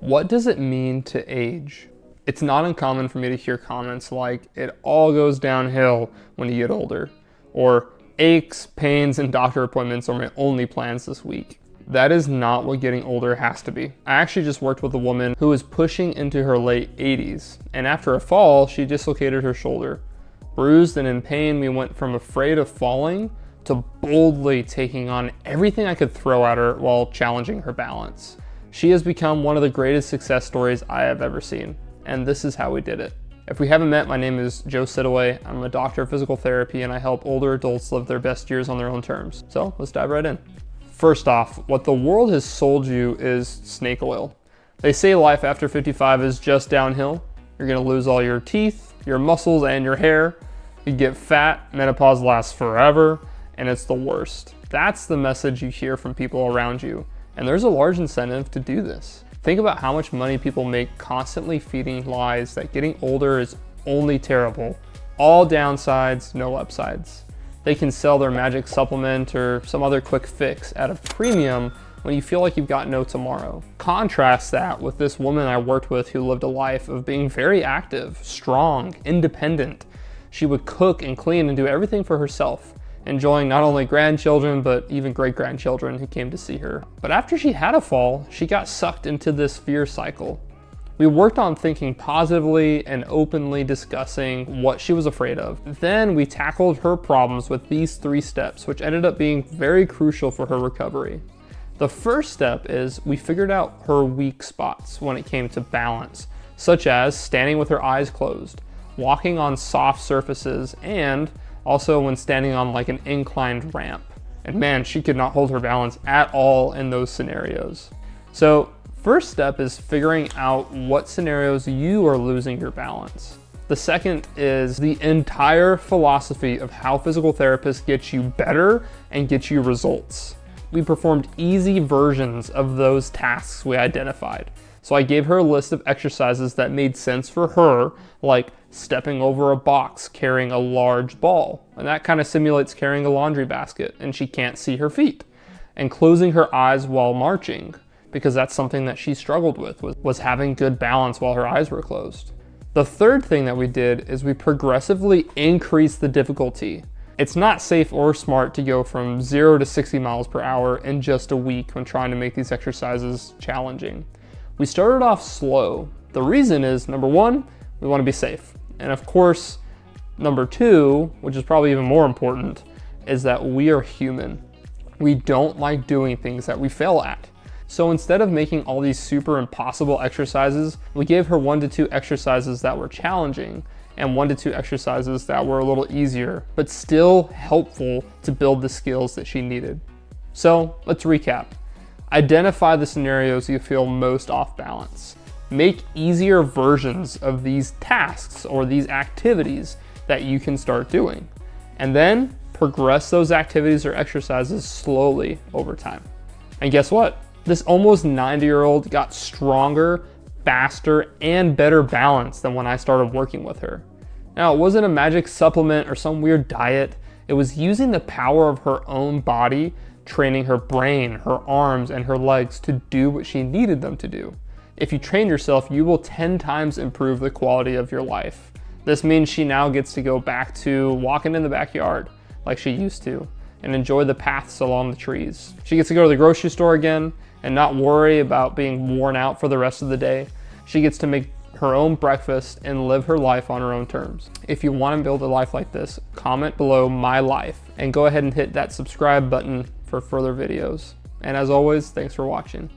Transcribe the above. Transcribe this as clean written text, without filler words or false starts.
What does it mean to age? It's not uncommon for me to hear comments like, it all goes downhill when you get older, or aches, pains, and doctor appointments are my only plans this week. That is not what getting older has to be. I actually just worked with a woman who was pushing into her late 80s, and after a fall, she dislocated her shoulder. Bruised and in pain, we went from afraid of falling to boldly taking on everything I could throw at her while challenging her balance. She has become one of the greatest success stories I have ever seen, and this is how we did it. If we haven't met, my name is Joe Sidaway. I'm a doctor of physical therapy, and I help older adults live their best years on their own terms. So let's dive right in. First off, what the world has sold you is snake oil. They say life after 55 is just downhill. You're gonna lose all your teeth, your muscles, and your hair. You get fat, menopause lasts forever, and it's the worst. That's the message you hear from people around you. And there's a large incentive to do this. Think about how much money people make constantly feeding lies that getting older is only terrible. All downsides, no upsides. They can sell their magic supplement or some other quick fix at a premium when you feel like you've got no tomorrow. Contrast that with this woman I worked with who lived a life of being very active, strong, independent. She would cook and clean and do everything for herself, enjoying not only grandchildren, but even great-grandchildren who came to see her. But after she had a fall, she got sucked into this fear cycle. We worked on thinking positively and openly discussing what she was afraid of. Then we tackled her problems with these 3 steps, which ended up being very crucial for her recovery. The first step is we figured out her weak spots when it came to balance, such as standing with her eyes closed, walking on soft surfaces, and also when standing on like an inclined ramp. And man, she could not hold her balance at all in those scenarios. So first step is figuring out what scenarios you are losing your balance. The second is the entire philosophy of how physical therapists get you better and get you results. We performed easy versions of those tasks we identified. So I gave her a list of exercises that made sense for her, like stepping over a box carrying a large ball, and that kind of simulates carrying a laundry basket and she can't see her feet, and closing her eyes while marching, because that's something that she struggled with, was having good balance while her eyes were closed. The third thing that we did is we progressively increased the difficulty. It's not safe or smart to go from 0 to 60 miles per hour in just a week when trying to make these exercises challenging. We started off slow. The reason is, number 1, we want to be safe. And of course, number 2, which is probably even more important, is that we are human. We don't like doing things that we fail at. So instead of making all these super impossible exercises, we gave her 1 to 2 exercises that were challenging and 1 to 2 exercises that were a little easier, but still helpful to build the skills that she needed. So let's recap. Identify the scenarios you feel most off balance. Make easier versions of these tasks or these activities that you can start doing. And then progress those activities or exercises slowly over time. And guess what? This almost 90-year-old got stronger, faster, and better balance than when I started working with her. Now, it wasn't a magic supplement or some weird diet. It was using the power of her own body, training her brain, her arms, and her legs to do what she needed them to do. If you train yourself, you will 10 times improve the quality of your life. This means she now gets to go back to walking in the backyard like she used to and enjoy the paths along the trees. She gets to go to the grocery store again and not worry about being worn out for the rest of the day. She gets to make her own breakfast and live her life on her own terms. If you want to build a life like this, comment below "my life" and go ahead and hit that subscribe button for further videos. And as always, thanks for watching.